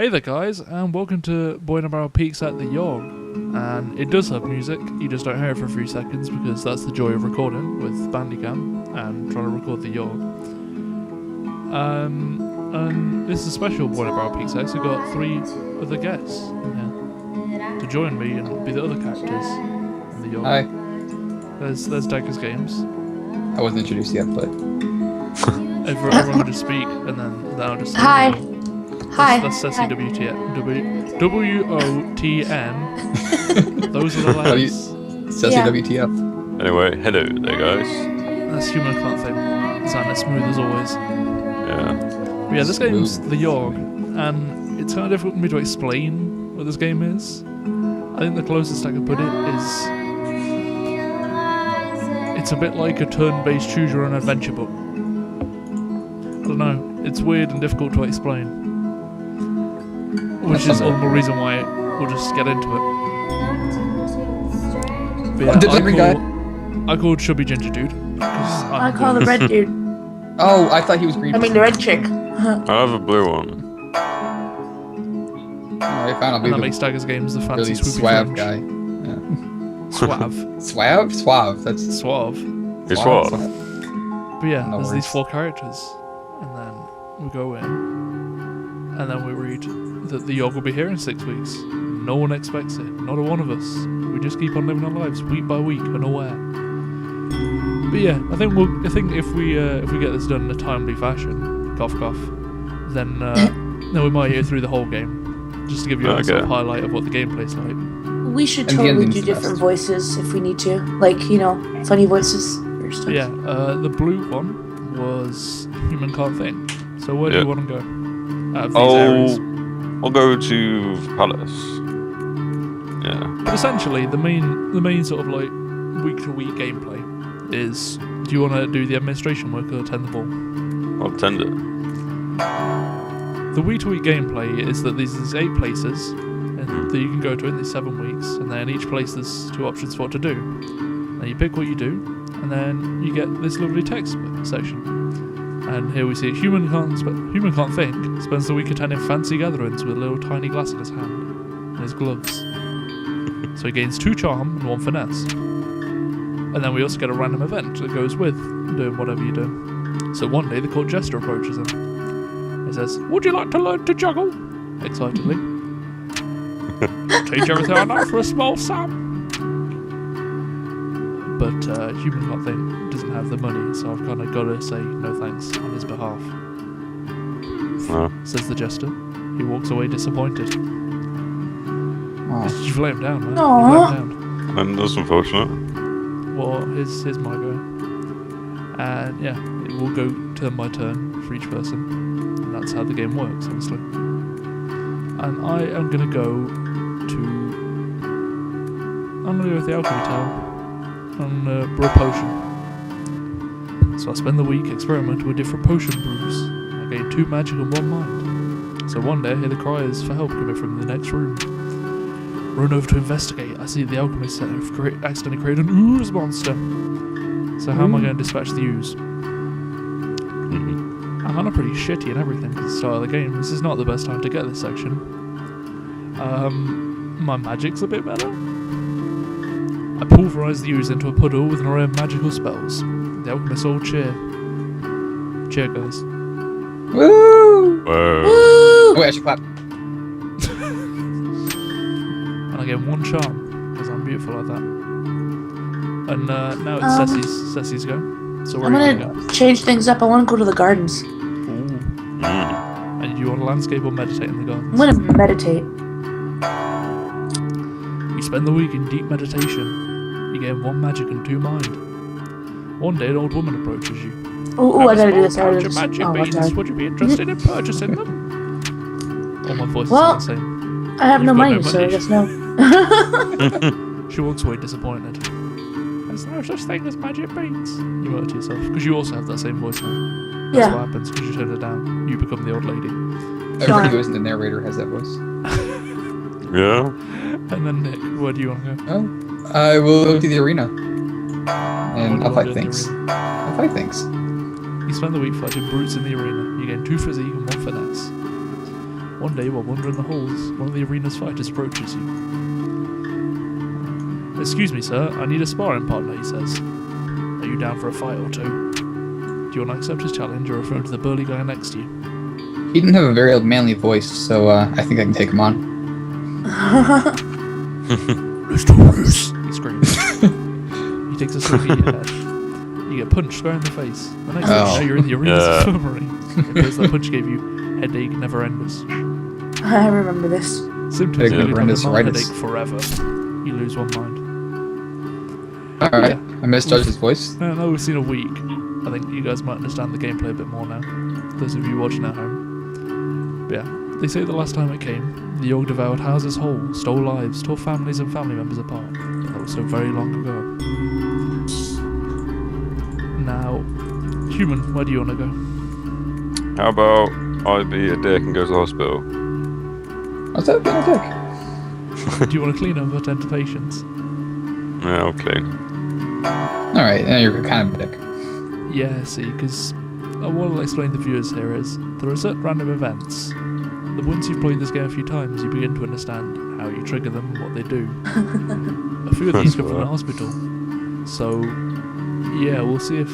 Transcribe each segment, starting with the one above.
Hey there guys, and welcome to BoyInABarrel Peaks at the Yawhg. And it does have music, you just don't hear it for a few seconds because that's the joy of recording with Bandicam and trying to record the Yawhg. And this is a special BoyInABarrel Peaks X. We've got 3 other guests to join me and be the other characters in the Yawhg. Hi. There's Dagger's Games. I wasn't introduced yet, but... Everyone will just speak and then I'll just... Hi. Hi. That's Ceci WTN. WOTN. Those are the letters. Ceci Yeah. WTF. Anyway, hello there, guys. That's human can't thing. Sounding smooth as always. Yeah. But yeah, this game's the Yawhg, and it's kind of difficult for me to explain what this game is. I think the closest I can put it is... It's a bit like a turn-based choose-your-own adventure book. I don't know. It's weird and difficult to explain. Which is all the more reason why we'll just get into it. But yeah, I called Chubby Ginger Dude. I call the red dude. Oh, I thought he was green. I mean the red chick. I have a blue one. Alright, fine, I'll And be that the makes Dagger's Games the fancy really swoopy suave fringe. guy. Yeah. Suave. Suave? Suave. That's Suave. It's what? But yeah, No there's worries. these 4 characters. And then we go in. And then we read that the Yawhg will be here in 6 weeks. No one expects it. Not a one of us. We just keep on living our lives week by week, unaware. But yeah, I think if we get this done in a timely fashion, cough cough, then we might hear through the whole game, just to give you a sort of highlight of what the gameplay's like. We should And the totally ending's do the different best. voices if we need to. Like, funny voices or stuff. But yeah, the blue one was Human Can't Think. So where do you want to go? Out of these areas. I'll go to Palace. Yeah. But essentially, the main sort of like week-to-week gameplay is: do you want to do the administration work or tend the ball? I'll tend it. The week-to-week gameplay is that there's 8 places that you can go to in these 7 weeks, and then each place there's 2 options for what to do. And you pick what you do, and then you get this lovely text section. And here we see Human Can't Think spends the week attending fancy gatherings with a little tiny glass in his hand and his gloves. So he gains 2 charm and 1 finesse. And then we also get a random event that goes with doing whatever you do. So one day the court jester approaches him. He says, "Would you like to learn to juggle?" Excitedly. "Teach everything I know for a small sum." But Human Can't Think doesn't have the money, so I've kind of got to say no thanks on his behalf. No. Says the jester. He walks away disappointed. Oh. You've let him down, man. Aw. You've let him down. And that's unfortunate. Well, here's my go. And yeah, it will go turn by turn for each person. And that's how the game works, obviously. And I am going to go with the alchemy tower. And brew a potion. So I spend the week experimenting with different potion brews. I gain 2 magic and 1 mind. So one day I hear the cries for help coming from the next room. Run over to investigate. I see the alchemist have accidentally created an ooze monster. So how am I going to dispatch the ooze? I'm kind of pretty shitty and everything at the start of the game. This is not the best time to get this section. My magic's a bit better. I pulverise the ooze into a puddle with an array of magical spells. The alchemists all cheer. Cheer, guys. Woo! Whoa. Woo! Wait, I should clap. And I get 1 charm, because I'm beautiful like that. And now it's Ceci's go. So where I'm are you going to gonna change things up. I want to go to the gardens. go? Ooh. And do you want to landscape or meditate in the gardens? I'm gonna meditate. You spend the week in deep meditation. You gain 1 magic and 2 mind. One day an old woman approaches you. Oh, I gotta do this. Pouch of magic beans. sorry. Would you be interested in purchasing them? All my voices Well, are the same. I have no You've got no money, so I money. guess no. She walks away disappointed. There's no such thing as magic beans. You mutter to yourself, because you also have that same voice now. That's Yeah. what happens, because you turn it down. You become the old lady. Everybody who isn't the narrator has that voice. Yeah. And then Nick, where do you want to go? Oh, I will go to the arena. What And do I'll you fight wanna do in the things. arena? I'll fight things. You spend the week fighting brutes in the arena. You gain 2 physique and 1 finesse. One day, while wandering the halls, one of the arena's fighters approaches you. "Excuse me, sir, I need a sparring partner," he says. "Are you down for a fight or two?" Do you want to accept his challenge or refer to the burly guy next to you? He didn't have a very manly voice, so I think I can take him on. "Let's do this!" he screams. He takes a swing at your head. You get punched square in the face. The next thing you know, you're in the arena's infirmary. It appears that punch gave you headache never enders. I remember this. Symptoms Headache include having a mild never-enders. headache forever. You lose one mind. Alright, Yeah. I misjudged his voice. Now we've seen a week. I think you guys might understand the gameplay a bit more now. Those of you watching at home. But yeah, they say the last time it came, the Yawhg devoured houses whole, stole lives, tore families and family members apart. But that was so very long ago. Now, human, where do you want to go? How about I be a dick and go to the hospital? What's that being a dick? Do you want to clean up or tend to patients? Yeah, I'll clean. Alright, yeah, you're kind of a dick. Yeah, see, because what I'll explain to the viewers here is there are certain random events that once you've played this game a few times, you begin to understand how you trigger them and what they do. A few of these come from the hospital, so yeah, we'll see if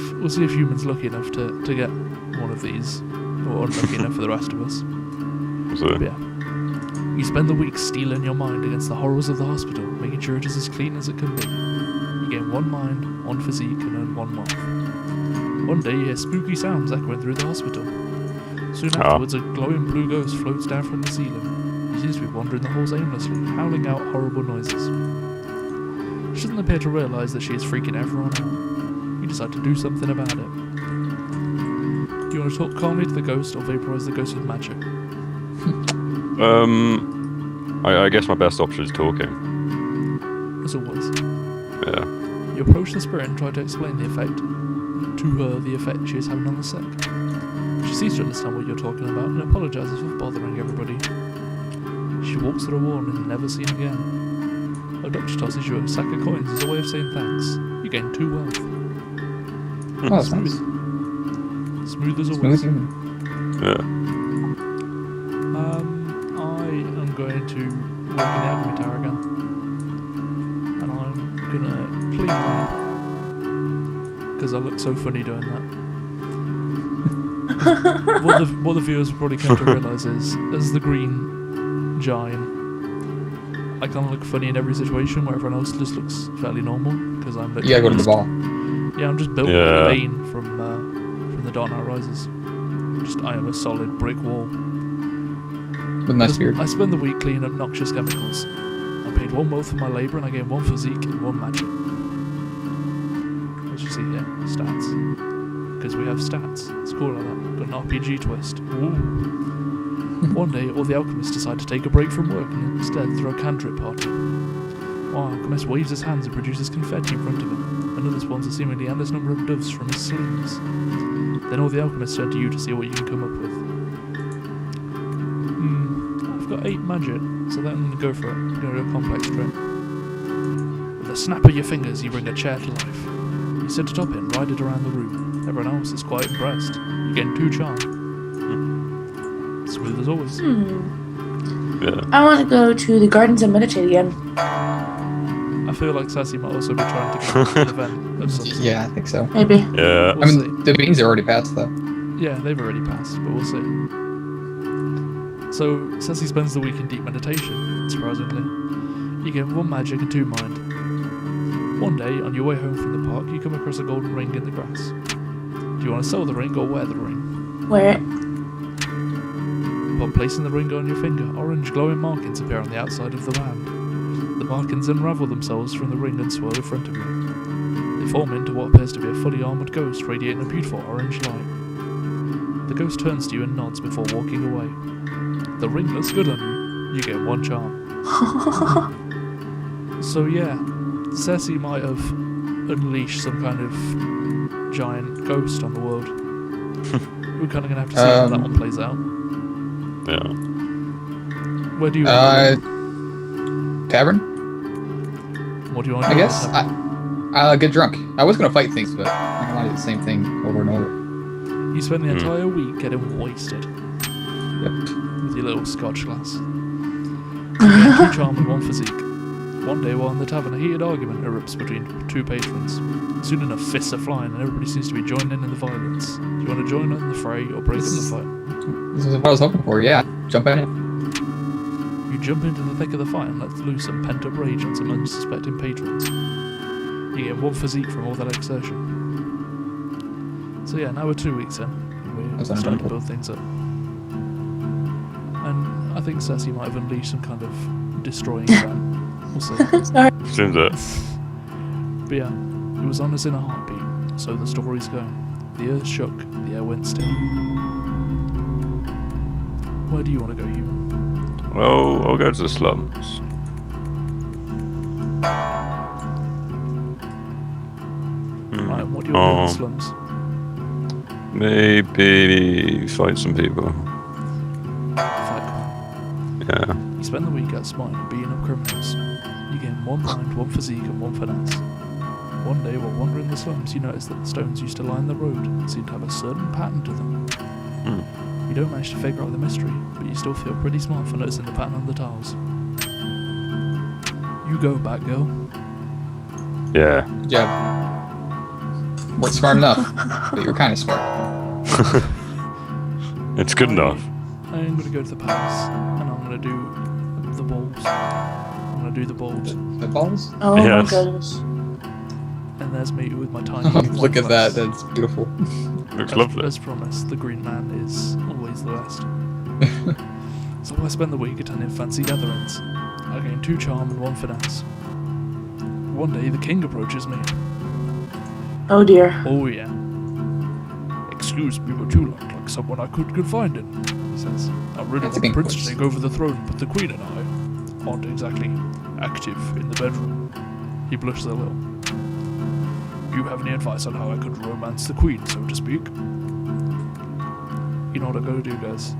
humans lucky enough to get one of these, or unlucky enough for the rest of us. So, But yeah, you spend the week steeling your mind against the horrors of the hospital, making sure it is as clean as it can be. You gain one mind, one physique, and earn one wealth. One day you hear spooky sounds echoing through the hospital. Soon afterwards, a glowing blue ghost floats down from the ceiling. He seems to be wandering the halls aimlessly, howling out horrible noises. She doesn't appear to realise that she is freaking everyone out. You decide to do something about it. Do you want to talk calmly to the ghost or vaporise the ghost with magic? I guess my best option is talking. As always. Yeah. You approach the spirit and try to explain the effect she is having on the sick. She seems to understand what you're talking about and apologises for bothering everybody. She walks through a wall and is never seen again. A doctor tosses you a sack of coins as a way of saying thanks. You gain 2 wealth. Oh, that's nice. Smooth as Smooth always. human. Yeah. I am going to work in the alchemy tower again. And I'm gonna clean that. Because I look so funny doing that. what the viewers will probably come to realise is, as the green giant, I kind of look funny in every situation where everyone else just looks fairly normal. Because I'm You gotta go to the ball. Yeah, I'm just built like a vein from The Dark Knight Rises. I am a solid brick wall. With a nice beard. I spend the week cleaning up noxious chemicals. I paid 1 wealth for my labour and I gain 1 physique and 1 magic. As you see here, stats. Because we have stats. It's cool like that. Got an RPG twist. Ooh. One day, all the alchemists decide to take a break from work and instead throw a cantrip party. One alchemist waves his hands and produces confetti in front of him. Another spawns a seemingly endless number of doves from his sleeves. Then all the alchemists turn to you to see what you can come up with. I've got 8 magic, so then I'm going to go for it. I'm going to do a complex trick. With a snap of your fingers, you bring a chair to life. You sit atop it and ride it around the room. Everyone else is quite impressed. You gain 2 charm. Smooth as always. Yeah. I want to go to the gardens and meditate again. I feel like Sassy might also be trying to get an event of some sort. Yeah, I think so. Maybe. Yeah. We'll I see. mean, the beans are already passed, though. Yeah, they've already passed, but we'll see. So, Sassy spends the week in deep meditation, surprisingly. You gain 1 magic and 2 mind. One day, on your way home from the park, you come across a golden ring in the grass. Do you want to sell the ring or wear the ring? Wear it. Upon placing the ring on your finger, orange glowing markings appear on the outside of the band. The markings unravel themselves from the ring and swirl in front of you. They form into what appears to be a fully armoured ghost radiating a beautiful orange light. The ghost turns to you and nods before walking away. The ring looks good on you. You get 1 charm. So yeah, Sassy might have unleashed some kind of giant ghost on the world. We're kind of going to have to see how that one plays out. Yeah. Where do you want to go? Tavern? What do you want to I do? guess. I'll get drunk. I was gonna fight things, but I don't want to do the same thing over and over. You spend the entire week getting wasted. Yep. With your little scotch glass. You gain 2 charm and 1 physique. One day while in the tavern, a heated argument erupts between 2 patrons. Soon enough, fists are flying and everybody seems to be joining in the violence. Do you want to join in the fray or break up the fight? This is what I was hoping for, yeah. Jump in it. You jump into the thick of the fight and let loose some pent-up rage on some unsuspecting patrons. You get 1 physique from all that exertion. So yeah, now we're 2 weeks in. We're starting to build things up. And I think Cersei might have unleashed some kind of destroying plan. We'll see. Sorry. Seems it. But yeah, it was on us in a heartbeat, so the stories go. The earth shook, the air went still. Where do you want to go, human? Well, I'll go to the slums. Right, what do you want to do in the slums? Maybe fight some people. Fight crime. Yeah. You spend the week out spying and beating up criminals. You gain 1 mind, 1 physique, and 1 finesse. One day, while wandering the slums, you notice that the stones used to line the road and seem to have a certain pattern to them. You don't manage to figure out the mystery, but you still feel pretty smart for noticing the pattern on the tiles. You go, Batgirl. Yeah. Good job. Weren't smart enough, but you were kind of smart. It's good enough. I'm going to go to the palace, and I'm going to do the balls. I'm going to do the balls. The balls? Oh Yes. my goodness. And there's me with my tiny... Look at that, that's beautiful. Looks lovely. As promised, the Green Man is always the best. So I spend the week attending fancy gatherings. I gain 2 charm and 1 finesse. One day the king approaches me. Oh dear. Oh yeah. Excuse me, but you look like someone I could confide in, he says. I really That's a want the big prince voice. to take over the throne, but the queen and I aren't exactly active in the bedroom. He blushes a little. You have any advice on how I could romance the queen, so to speak? You know what I gotta do, guys?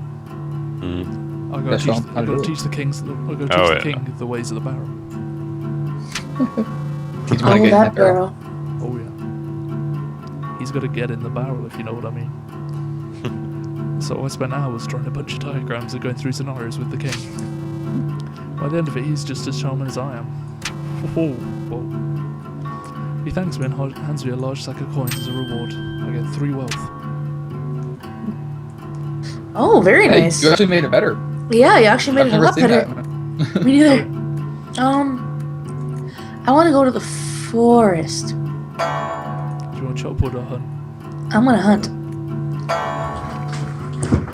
I gotta That's wrong. teach the king the ways of the barrel. Teach me how to Oh, get in that barrel. Oh yeah. He's got to get in the barrel, if you know what I mean. So I spent hours drawing a bunch of diagrams and going through scenarios with the king. By the end of it, he's just as charming as I am. Oh, whoa. He thanks me and hands me a large sack of coins as a reward. I get 3 wealth. Oh, very Hey, nice. you actually made it better. Yeah, you actually made I've it a never lot seen better. that. Me neither. I want to go to the forest. Do you want to chop wood or hunt? I'm gonna hunt.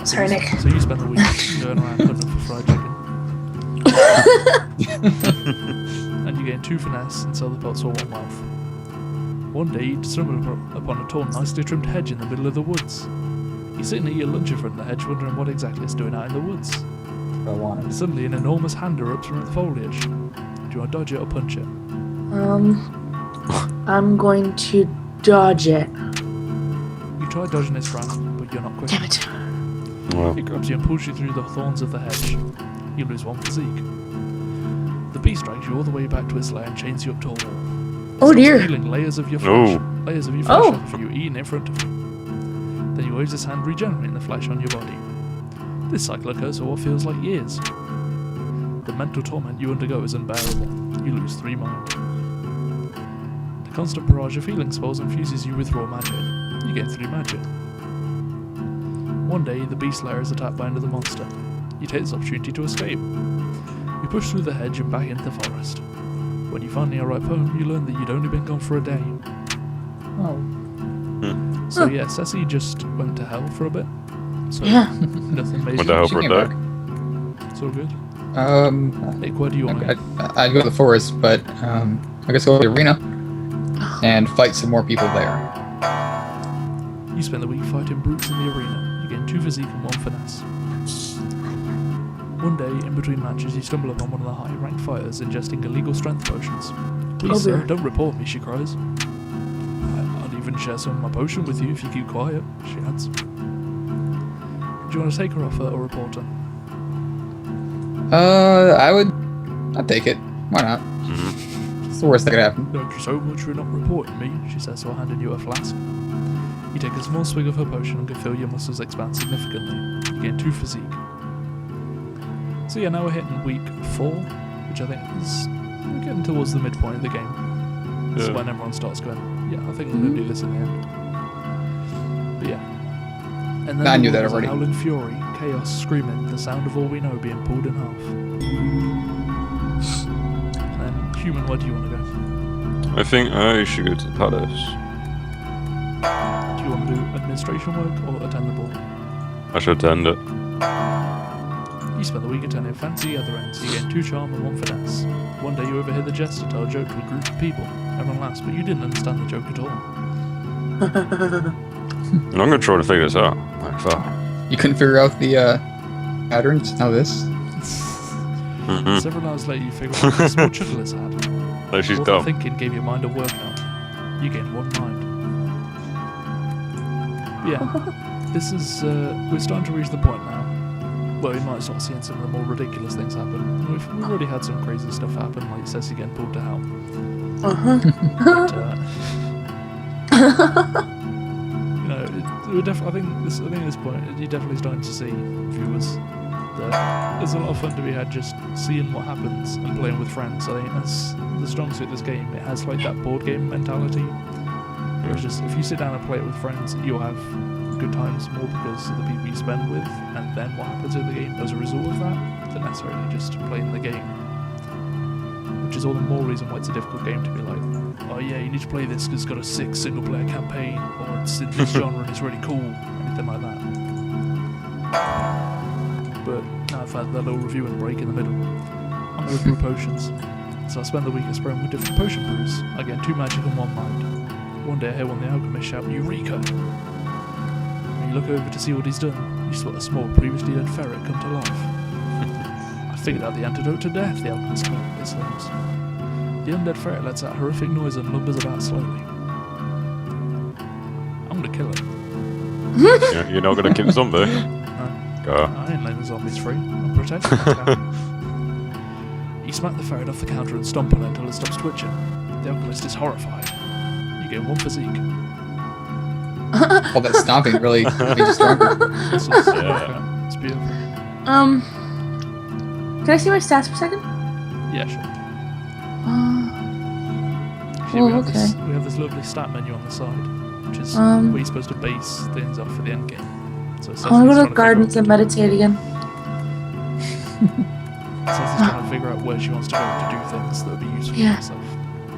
Sorry, Nick. So you spend the week going around hunting for fried chicken. And you gain 2 finesse and sell the pelts for 1 wealth. One day you stumble upon a tall, nicely trimmed hedge in the middle of the woods. You're sitting at your lunch in front of the hedge wondering what exactly it's doing out in the woods. I want it. Suddenly an enormous hand erupts from the foliage. Do you want to dodge it or punch it? I'm going to dodge it. You try dodging its grasp, but you're not quick. Damn it. Well, It grabs you and pulls you through the thorns of the hedge. You lose 1 physique. The beast drags you all the way back to its lair and chains you up to a wall. Oh dear. Peeling layers of your flesh, Oh. off of you, eating in front of you. Then he waves his hand, regenerating the flesh on your body. This cycle occurs for what feels like years. The mental torment you undergo is unbearable. You lose 3 mind. The constant barrage of healing spells infuses you with raw magic. You gain 3 magic. One day, the beast lair is attacked by another monster. You take this opportunity to escape. You push through the hedge and back into the forest. When you finally arrive home, you learn that you'd only been gone for a day. Oh. So yeah, Cersei just went to hell for a bit. So Yeah. nothing Went to major. hell She for a came day. back. It's all good. Nick, where do you want to go? I'd go to the forest, but I guess go to the arena and fight some more people there. You spend the week fighting brutes in the arena. You gain 2 physique and 1 finesse. One day, in between matches, you stumble upon one of the high-ranked fighters ingesting illegal strength potions. Please, sir, dear. don't report me, she cries. I'll even share some of my potion with you if you keep quiet, she adds. Do you want to take her offer or report her? I'd take it. Why not? It's the worst that could happen. Thank you so much for not reporting me, she says while handing you a flask. You take a small swig of her potion and can feel your muscles expand significantly. You gain 2 physique. So yeah, now we're hitting week 4, which I think is we're getting towards the midpoint of the game. This is when everyone starts going, yeah, I think I'm going to do this in the end. But yeah. And then I knew there that was a already. howling fury, chaos screaming, the sound of all we know being pulled in half. And then, human, where do you want to go? I think I should go to the palace. Do you want to do administration work or attend the ball? I should attend it. You spend the week attending fancy gatherings. You gain 2 charm and 1 finesse. One day you overhear the jester tell a joke to a group of people. Everyone laughs, but you didn't understand the joke at all. And I'm gonna try to figure this out. Like, fuck. You couldn't figure out the patterns? Now this? Several hours later, you figure out what a small chuckle has had. No, she's All dumb. that thinking gave your mind a workout. You gain 1 mind. Yeah, this is we're starting to reach the point now where we might start seeing some of the more ridiculous things happen. We've already had some crazy stuff happen, like Ceci getting pulled to hell. But, you know, I think at this point you're definitely starting to see, viewers, that there's a lot of fun to be had just seeing what happens and playing with friends. I think that's the strong suit of this game. It has like that board game mentality. It's just if you sit down and play it with friends, you'll have good times more because of the people you spend with, and then what happens in the game as a result of that, than necessarily just playing the game. Which is all the more reason why it's a difficult game to be like, oh yeah, you need to play this because it's got a sick single-player campaign, or it's in this genre and it's really cool, or anything like that. But now I've had that little reviewing break in the middle, I'm going to brew potions. So I spend the week experimenting with different potion brews. I get 2 magic and 1 mind. One day I hear one of the alchemists shout, Eureka! When you look over to see what he's done, you spot a small, previously dead ferret come to life. I figured out the antidote to death, the alchemist exclaims. The undead ferret lets out a horrific noise and lumbers about slowly. I'm gonna kill it. You're not gonna kill the zombie. No, Go. I ain't letting the zombies free. I'm protecting my cat. You smack the ferret off the counter and stomp on it until it stops twitching. The alchemist is horrified. You get 1 physique. All that stomping really made you stronger. This is it's beautiful. Can I see my stats for a second? Yeah, sure. Oh, okay. We have this lovely stat menu on the side, which is Um, where you're supposed to base things off for the end game. So it says I want he's to go to trying the gardens and meditate again. It says he's trying to figure out where she wants to go to do things that would be useful Yeah. for herself.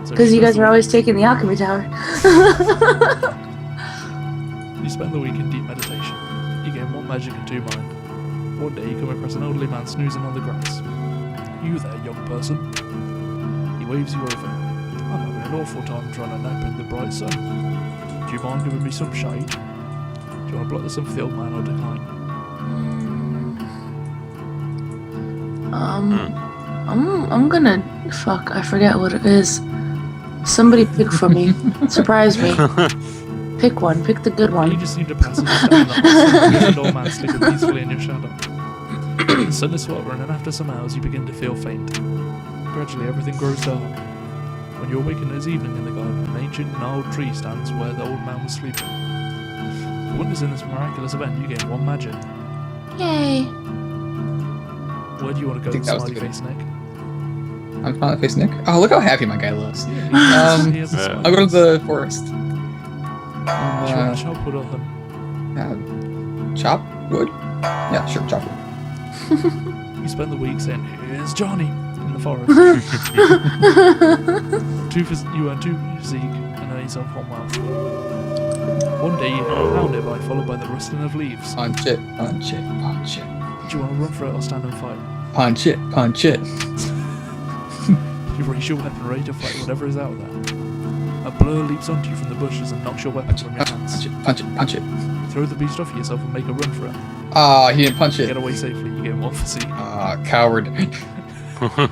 So Because she you spends guys the are always taking the alchemy tower. You spend the week in deep meditation. You gain 1 magic and 2 mind. One day you come across an elderly man snoozing on the grass. You there, young person? He waves you over. I'm having an awful time trying to nap in the bright sun. Do you mind giving me some shade? Do you want to block the sun for the old man or decline? I'm gonna fuck. I forget what it is. Somebody pick for me. Surprise me. Pick one. Pick the good You one. just need to pass and stand in the hot sun, an old man sleeping peacefully in your shadow. The sun is sweltering, and after some hours you begin to feel faint. Gradually everything grows dark. When you awaken, it is evening in the garden. An ancient gnarled tree stands where the old man was sleeping. For witnessing this miraculous event, you gain 1 magic. Yay. Where do you want to go, think that was the smiley good face Nick? I'm trying to face Nick. Oh, look how happy my guy looks. Yeah, he has a Yeah. smiley I'll go to face. the forest. Do you want to chop wood or hunt? Chop wood? Yeah, sure, chop wood. You spend the week saying, here's Johnny, in the forest. You earn 2 physique and earn yourself 1 wealth. One day you hear a hound nearby, followed by the rustling of leaves. Punch it, punch it, punch it. Do you want to run for it or stand and fight? Punch it, punch it. You raise your weapon ready to fight whatever is out there. A blur leaps onto you from the bushes and knocks your weapon Punch it, from your punch hands. it, punch it, punch it. Throw the beast off yourself and make a run for it. Ah, he didn't punch Get it. away safely, you get 1 physique. Ah, coward. When it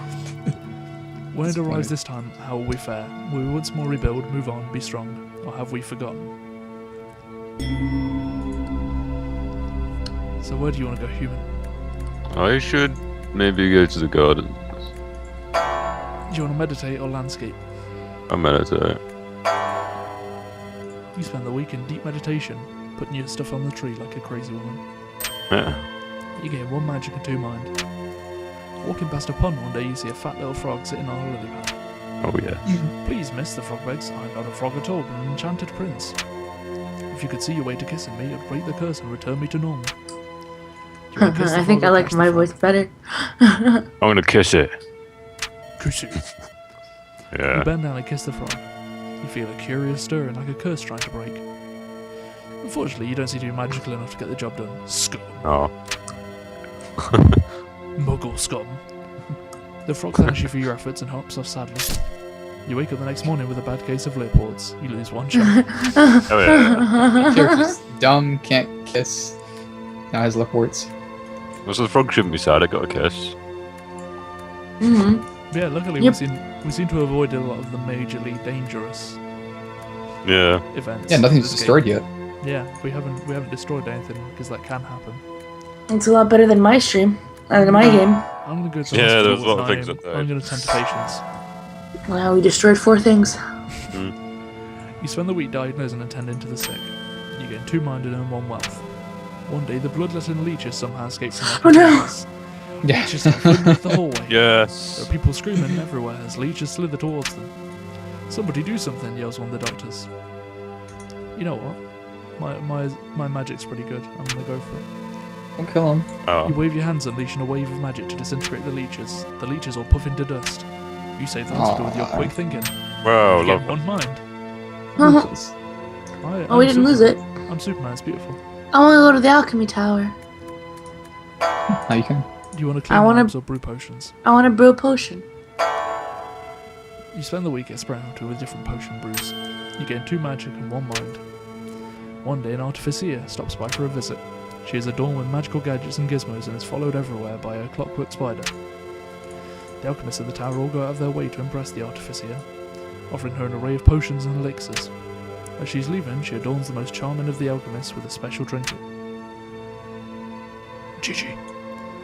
That's arrives funny. this time, how will we fare? Will we once more rebuild, move on, be strong? Or have we forgotten? So where do you want to go, human? I should maybe go to the garden. Do you want to meditate or landscape? I meditate. You spend the week in deep meditation, putting your stuff on the tree like a crazy woman. Yeah. You gain 1 magic and 2 mind. Walking past a pond one day, you see a fat little frog sitting on a lily pad. Oh yeah. Please, miss, the frog begs. I'm not a frog at all, but an enchanted prince. If you could see your way to kissing me, you'd break the curse and return me to normal. Do you wanna kiss the I think frog I or like catch the my frog? voice better. I'm gonna kiss it. Kiss it. You Yeah. bend down and kiss the frog. You feel a curious stirring, like a curse trying to break. Unfortunately, you don't seem to be magical enough to get the job done. Scum. Oh. Muggle scum. The frog thanks you for your efforts and hops off sadly. You wake up the next morning with a bad case of lip warts. You lose one shot. Oh yeah. Character's dumb, can't kiss. Now has lip warts. So the frog shouldn't be sad. I got a kiss. Mm-hmm. Yeah, luckily Yep. we seem to have avoided a lot of the majorly dangerous Yeah. events. Yeah, in nothing's this destroyed game. yet. Yeah, we haven't destroyed anything because that can happen. It's a lot better than my stream. Than my game. I'm gonna go to Yeah, hospital there's a lot with of things Naeem. up there. I'm gonna tend to patients. Wow, we destroyed 4 things. You spend the week diagnosing and tending to the sick. You gain 2 mind and earn 1 wealth. One day, the bloodletting leeches somehow escape from their Oh, no. containers. Yeah. Leeches start flooding into the hallway. Yes. There are people screaming everywhere as leeches slither towards them. Somebody do something, yells one of the doctors. You know what? My magic's pretty good. I'm gonna go for it. Don't kill him. Oh. You wave your hands, unleashing a wave of magic to disintegrate the leeches. The leeches all puff into dust. You save the hospital with your Aw. quick thinking. Wow. You get Love. 1 mind. Ruthless. Oh, we didn't lose it. I'm Superman, it's beautiful. I want to go to the alchemy tower. Now you can. Do you want to I clean wanna- labs or brew potions? I want to brew a potion. You spend the week experimenting with different potion brews. You gain 2 magic and 1 mind. One day, an artificier stops by for a visit. She is adorned with magical gadgets and gizmos and is followed everywhere by a clockwork spider. The alchemists of the tower all go out of their way to impress the artificier, offering her an array of potions and elixirs. As she's leaving, she adorns the most charming of the alchemists with a special trinket. GG.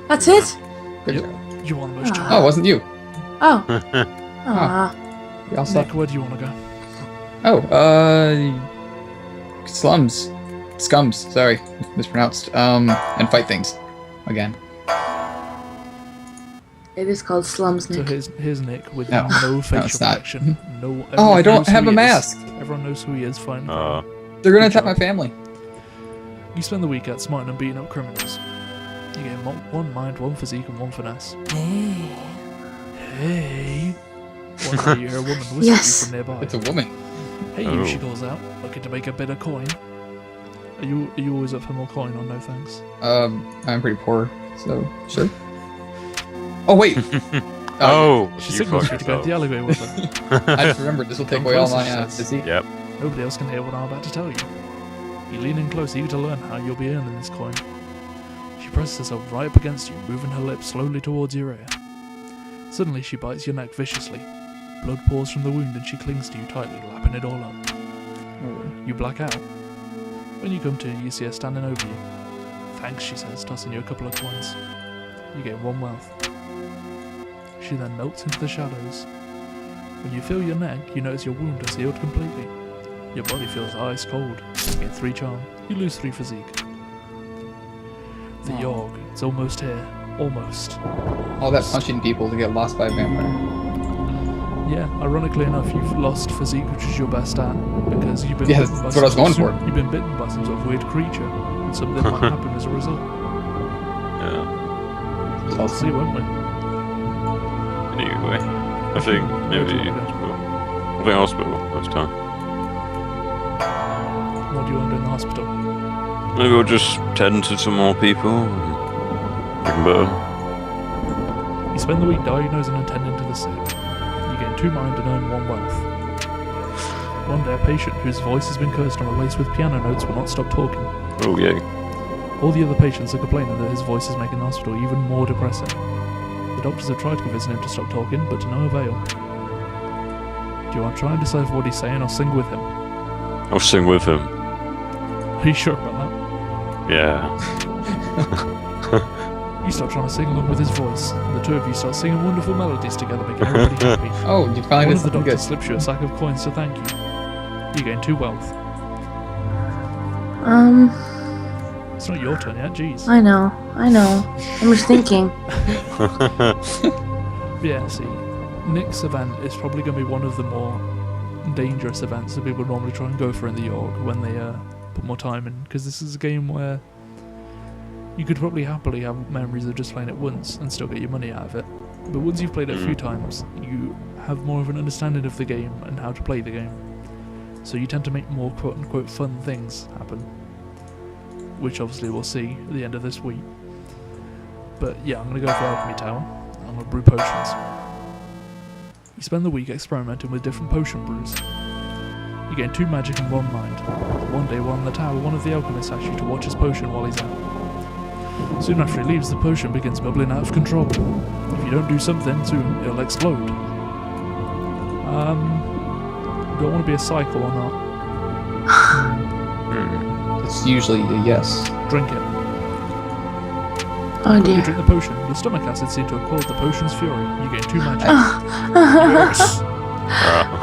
That's it? Good Yep. job. You are the most Ah. charming. Oh, it wasn't you. Oh. Aw. We all suck. Nick, where do you want to go? Oh, slums. Scums, sorry. Mispronounced. And fight things. Again. It is called slums, So Nick. here's Nick with No. no facial it's not. protection. No. Oh, I everyone don't knows who have a he is. mask. Everyone knows who he is. Fine. They're gonna Good attack job. my family. You spend the week out smarting and beating up criminals. You get 1 mind, 1 physique, and 1 finesse. Hey. One day you hear a woman whisper Yes. you from nearby. It's a woman. Hey, you, Oh. she calls out, looking to make a bit of coin. Are you always up for more coin or no thanks? I'm pretty poor, so sure. Oh wait. Oh. She You signals fucked you to go to the yourself. alleyway with her. I just remembered this will take Come away all closer, my she says. physique. Yep. Nobody else can hear what I'm about to tell you. You lean in close, eager to learn how you'll be earning this coin. She presses herself right up against you, moving her lips slowly towards your ear. Suddenly she bites your neck viciously. Blood pours from the wound and she clings to you tightly, lapping it all up. You black out. When you come to, you see her standing over you. Thanks, she says, tossing you a couple of coins. You get 1 wealth. She then melts into the shadows. When you feel your neck, you notice your wound has healed completely. Your body feels ice cold. You get 3 charm. You lose 3 physique. The Yawhg, it's almost here. Almost. All that punching people to get lost by a vampire. Yeah, ironically enough, you've lost physique, which is your best stat, because you've been Yeah, bitten that's by what I was some going sort for. You've been bitten by some sort of weird creature, and something might happen as a result. Yeah. We'll see, won't we? Anyway, I think maybe hospital. I think hospital this time. What do you want to do in the hospital? Maybe we'll just tend to some more people. And make them better. You spend the week diagnosing and tending to the sick. You gain 2 mind and earn 1 wealth. One day, a patient whose voice has been cursed and replaced with piano notes will not stop talking. Oh yay. All the other patients are complaining that his voice is making the hospital even more depressing. The doctors have tried convincing him to stop talking, but to no avail. Do you want to try and decipher what he's saying or sing with him? I'll sing with him. Are you sure about that? Yeah. You start trying to sing along with his voice, and the 2 of you start singing wonderful melodies together, making everybody happy. Oh, you finally One did of the something doctors good. slips you a sack of coins to thank you. You gain 2 wealth. It's not your turn yet, jeez. I know. I'm just thinking. Yeah, see, Nick's event is probably going to be one of the more dangerous events that people normally try and go for in the Yawhg when they put more time in, because this is a game where you could probably happily have memories of just playing it once and still get your money out of it. But once you've played it a few times, you have more of an understanding of the game and how to play the game. So you tend to make more quote-unquote fun things happen, which obviously we'll see at the end of this week. But yeah, I'm going to go for Alchemy Tower. I'm going to brew potions. You spend the week experimenting with different potion brews. You gain 2 magic and 1 mind. One day while in the tower, one of the alchemists asks you to watch his potion while he's out. Soon after he leaves, the potion begins bubbling out of control. If you don't do something, soon it'll explode. Do I want to be a cycle or not? It's usually a yes. Drink it. Oh When you dear. drink the potion, your stomach acid seems to have caused the potion's fury. You gain 2 magic. Yes!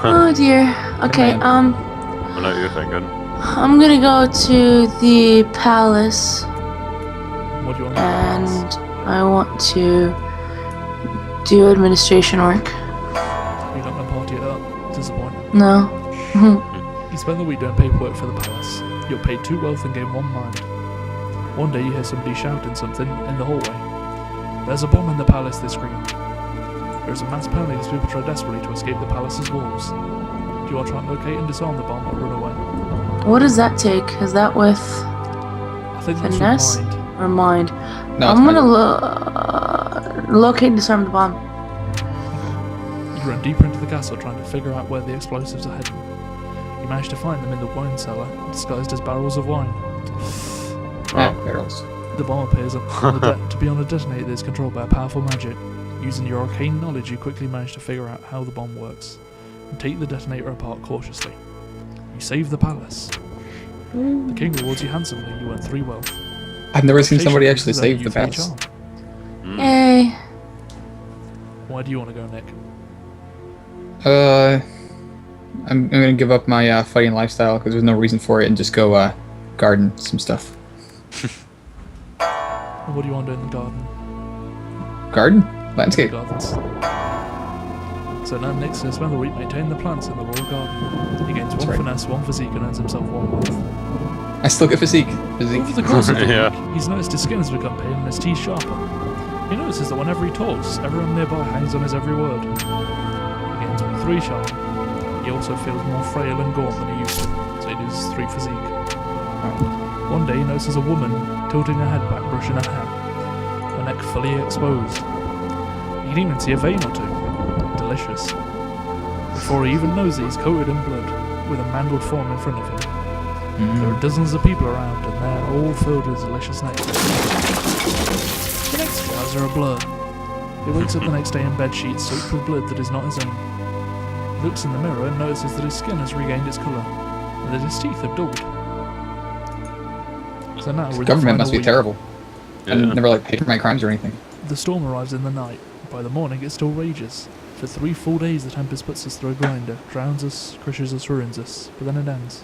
Oh dear. Okay, man. I know what you're thinking. I'm gonna go to the palace What do you want? and I want to do administration work. You're not going to party it up. Disappointing. No. You spend the week doing paperwork for the palace. You're paid 2 wealth and gain 1 mind. One day you hear somebody shouting something in the hallway. There's a bomb in the palace, they scream. There's a mass panic as people try desperately to escape the palace's walls. Do you want to try and locate and disarm the bomb or run away? What does that take? Is that with I think that's finesse your mind. or mind? No, I'm it's gonna magic. locate and disarm the bomb. You run deeper into the castle trying to figure out where the explosives are heading. You manage to find them in the wine cellar, disguised as barrels of wine. Barrels. The bomb appears to be on a detonator that is controlled by a powerful magic. Using your arcane knowledge, you quickly manage to figure out how the bomb works, and take the detonator apart cautiously. You save the palace. The king rewards you handsomely. You earn 3 wealth. I've never seen somebody Reputation actually is save the that you palace. charm. Yay. Why do you want to go, Nick? I'm gonna give up my fighting lifestyle because there's no reason for it and just go garden some stuff. And what do you want to do in the garden? Garden? Landscape. Gardens. So now Nick's going to spend the week maintaining the plants in the royal garden. He gains 1 right. finesse, 1 physique, and earns himself 1 wealth. I still get physique. Over the course of the Yeah. week, he's noticed his skin has become pale and his teeth sharper. He notices that whenever he talks, everyone nearby hangs on his every word. He gains 3 charm. He also feels more frail and gaunt than he used to, so he loses 3 physique. One day he notices a woman tilting her head back, brushing her hair, her neck fully exposed. You can even see a vein or 2. Delicious. Before he even knows it, he's coated in blood, with a mangled form in front of him. There are dozens of people around, and they're all filled with delicious nectar. The next few hours are a blur. He wakes up the next day in bed sheets soaked with blood that is not his own. He looks in the mirror and notices that his skin has regained its colour, and that his teeth have dulled. So now we're in the Government final must be week. terrible. I Yeah. never like paid for my crimes or anything. The storm arrives in the night. By the morning, it still rages. For 3 full days, the tempest puts us through a grinder, drowns us, crushes us, ruins us, but then it ends.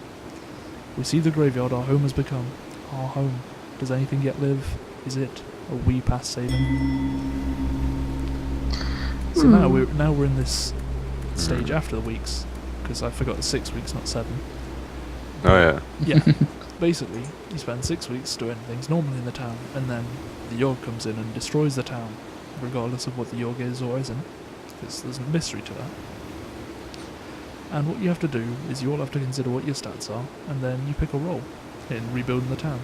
We see the graveyard our home has become. Our home. Does anything yet live? Is it? Are we past saving? So now we're in this stage after the weeks, because I forgot it's 6 weeks, not 7. Oh yeah. Yeah. Basically, you spend 6 weeks doing things normally in the town, and then the Yawhg comes in and destroys the town, regardless of what the Yawhg is or isn't, because there's a mystery to that. And what you have to do is you all have to consider what your stats are, and then you pick a role in rebuilding the town.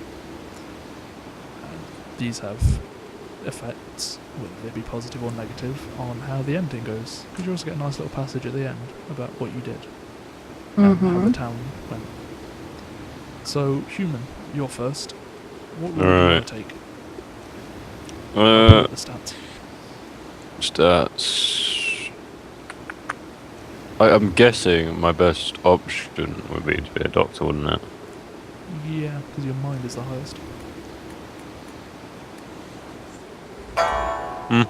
And these have effects, whether they be positive or negative, on how the ending goes, because you also get a nice little passage at the end about what you did and how the town went. So, human, you're first. What role do you want Alright. to take? Uh, The stats. stats. I'm guessing my best option would be to be a doctor, wouldn't it? Yeah, because your mind is the highest. Hmm.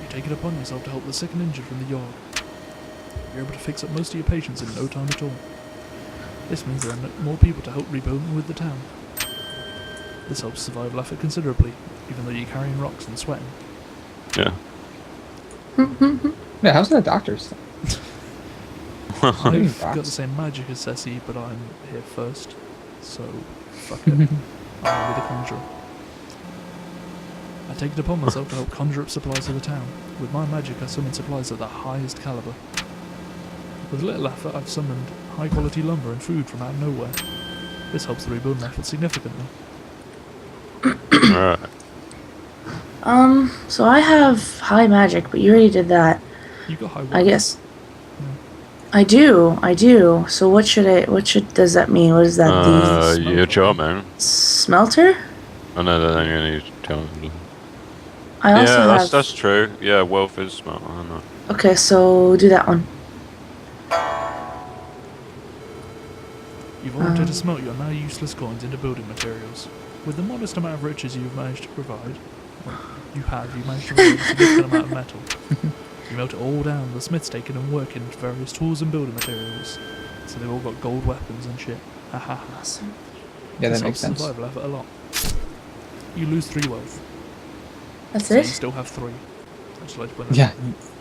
You take it upon yourself to help the sick and injured from the Yawhg. You're able to fix up most of your patients in no time at all. This means there are more people to help rebuild with the town. This helps survival effort considerably, even though you're carrying rocks and sweating. Yeah. Yeah, how's that doctor's? I've got the same magic as Ceci, but I'm here first, so fuck it. I'm the conjurer. I take it upon myself to help conjure up supplies for the town. With my magic, I summon supplies of the highest caliber. With little effort, I've summoned high-quality lumber and food from out of nowhere. This helps the rebuilding effort significantly. Alright. So I have high magic, but you already did that. You got high wealth. I guess. I do. So what does that mean? What is that? You're charming. The smelter? I know that I'm gonna use charming. I also Yeah, have. that's true. Yeah, wealth is smart. I know. Okay, so do that one. You've altered to smelt your now useless coins into building materials. With the modest amount of riches you've managed to provide, you've managed to provide a significant amount of metal. You melt it all down, the smith's taken and working into various tools and building materials. So they've all got gold weapons and shit. Haha. Awesome. Yeah, This that makes helps sense. survival effort a lot. You lose 3 wealth. That's So you it? still have 3. I just like to point that Yeah, out.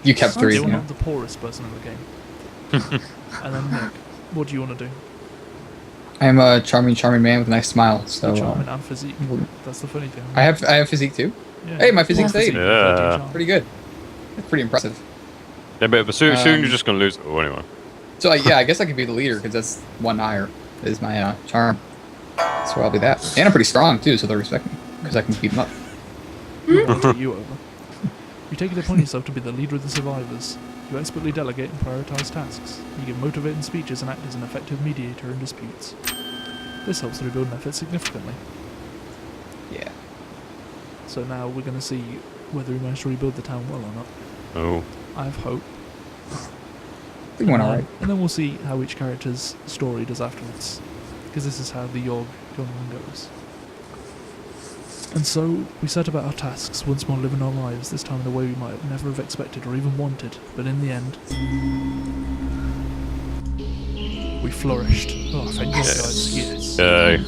you kept 3. You're Yeah. not the poorest person in the game. And then Nick, what do you want to do? I'm a charming man with a nice smile. So You're charming and physique. That's the funny thing. I have physique too. Yeah. Hey, my physique's Physique, 8. Yeah. charm. Pretty good. Pretty impressive. Yeah, but soon you're just gonna lose it all anyway. So yeah, I guess I could be the leader because that's 1 higher is my charm. So I'll be that. And I'm pretty strong too, so they'll respect me because I can keep them up. I'll take you over. You take it upon yourself to be the leader of the survivors. You expertly delegate and prioritize tasks. You give motivating speeches and act as an effective mediator in disputes. This helps the rebuilding effort significantly. Yeah. So now we're going to see whether we manage to rebuild the town well or not. Oh. I have hope. I think it went alright. And then we'll see how each character's story does afterwards. Because this is how the Yawhg goes. And so, we set about our tasks, once more living our lives, this time in a way we might never have expected or even wanted, but in the end, we flourished. Oh, thank God, guys, yes.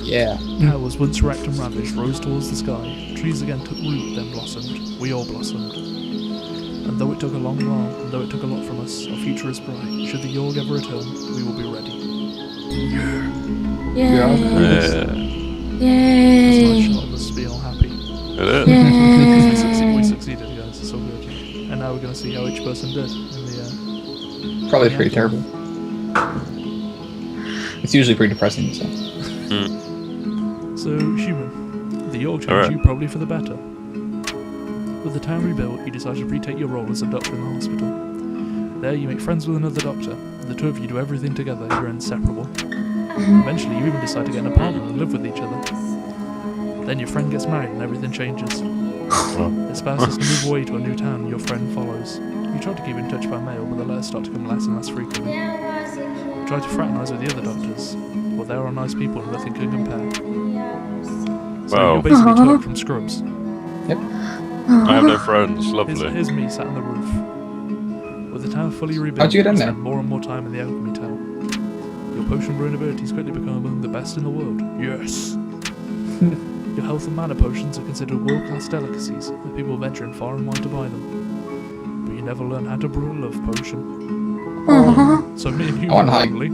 Yeah. Towers once racked and ravaged rose towards the sky. Trees again took root, then blossomed. We all blossomed. And though it took a long while, and though it took a lot from us, our future is bright. Should the Yawhg ever return, we will be ready. Yay. Yeah. That's a nice Yay. shot of us being all happy. It is. Yay. We succeeded, guys. It's so good. And now we're going to see how each person did in the. Probably Yeah. pretty terrible. It's usually pretty depressing. So. So, human, the Yawhg changed Alright. you probably for the better. With the town rebuilt, you decide to retake your role as a doctor in the hospital. There, you make friends with another doctor. The two of you do everything together. You're inseparable. Eventually, you even decide to get an apartment and live with each other. Then your friend gets married and everything changes. Their spouse has to move away to a new town and your friend follows. You try to keep in touch by mail, but the letters start to come less and less frequently. You try to fraternise with the other doctors. Well, they are nice people and nothing can compare. So Wow. you're basically Turk from Scrubs. I have no friends. Lovely. Here's me sat on the roof. With the town fully rebuilt, How'd you get in there? spend more and more time in the alchemy tower. Your potion brewing abilities quickly become among the best in the world. Yes! Your health and mana potions are considered world-class delicacies, with people venturing far and wide to buy them. But you never learn how to brew a love potion. So me and you I want are high. lonely.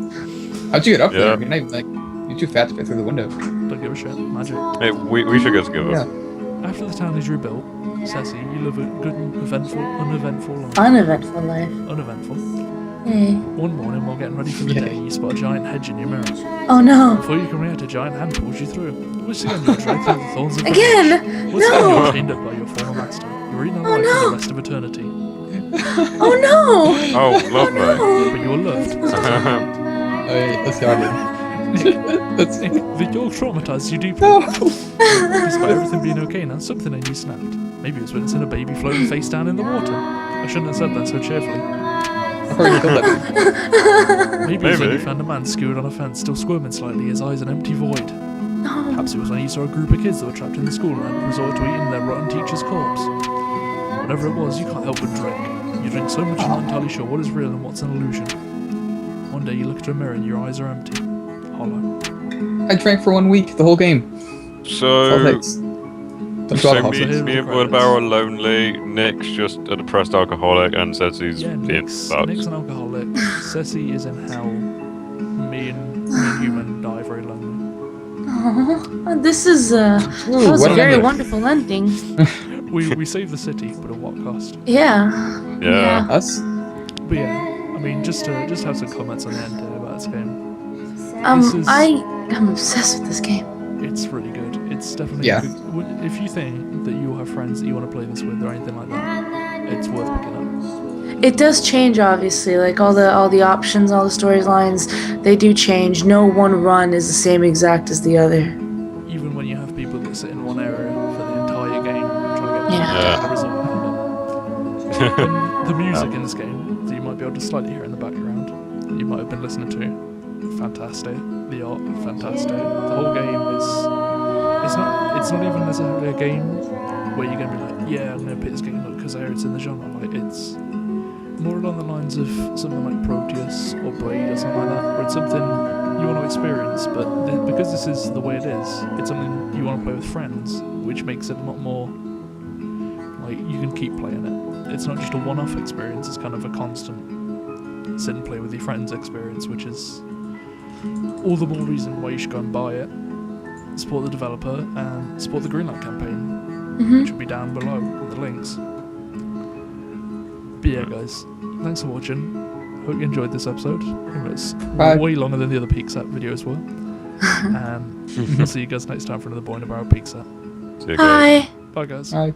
How'd you get up Yeah. there? You're not even, like, you're too fat to fit through the window. Don't give a shit. Magic. Hey, we should go together. Yeah. After the town is rebuilt, Ceci, you live a good, uneventful life. Uneventful life. Uneventful. Hey. One morning, while getting ready for the Yeah. day, you spot a giant hedge in your mirror. Oh no. Before you can react, a giant hand pulls you through. Once again, you're dragged through the thorns of the Again! hedge. Once again, No! you're chained up by your former master. You're eaten Oh, alive for no! the rest of eternity. Oh no! Oh, lovely. But you are loved. Hey, let's go on. That's Nick, the Yawhg traumatized you deeply. no. Despite everything being okay now, something in you snapped. Maybe it was witnessing a baby floating face down in the water. I shouldn't have said that so cheerfully. I've already killed that. Maybe it was when you Maybe. found a man skewered on a fence, still squirming slightly, his eyes an empty void. No. Perhaps it was when you saw a group of kids that were trapped in the school and had resorted to eating their rotten teacher's corpse. Whatever it was, you can't help but drink. You drink so much you're not entirely sure what is real and what's an illusion. One day you look into a mirror and your eyes are empty. Hollow. I drank for 1 week, the whole game. All it So, takes. Don't do all so the me, hustles. hustle. me and BoyInABarrel are lonely. Nick's just a depressed alcoholic and says he's Yeah, being Nick's fucked. an alcoholic. Ceci is in hell. Me and Human die very lonely. Oh, this is that was what a an very ending. wonderful ending. We save the city, but at what cost? Yeah. Yeah. Us? But yeah, I mean, just have some comments on the end here about this game. This is- I'm obsessed with this game. It's really good. It's definitely Yeah. if you think that you have friends that you want to play this with or anything like that, it's worth picking up. It does change, obviously. Like all the options, all the storylines, they do change. No one run is the same exact as the other. Even when you have people that sit in one area for the entire game trying to get Yeah. the result out of it. The music in this game that you might be able to slightly hear in the background, that you might have been listening to, fantastic. The art, fantastic. The whole game is it's not even necessarily a game where you're gonna be like, yeah, I'm gonna pick this game up because I hear it's in the genre. Like it's more along the lines of something like Proteus or Braid or something like that, where it's something you want to experience, but because this is the way it is, it's something you want to play with friends, which makes it a lot more like you can keep playing it. It's not just a one-off experience, it's kind of a constant sit and play with your friends experience, which is all the more reason why you should go and buy it, support the developer, and support the Greenlight campaign, which will be down below in the links. But yeah, guys, thanks for watching. Hope you enjoyed this episode. It was Bye. way longer than the other Peak Set videos were. And I'll see you guys next time for another BoyInABarrel Peak Set. See you guys. Hi. Bye, guys. Bye.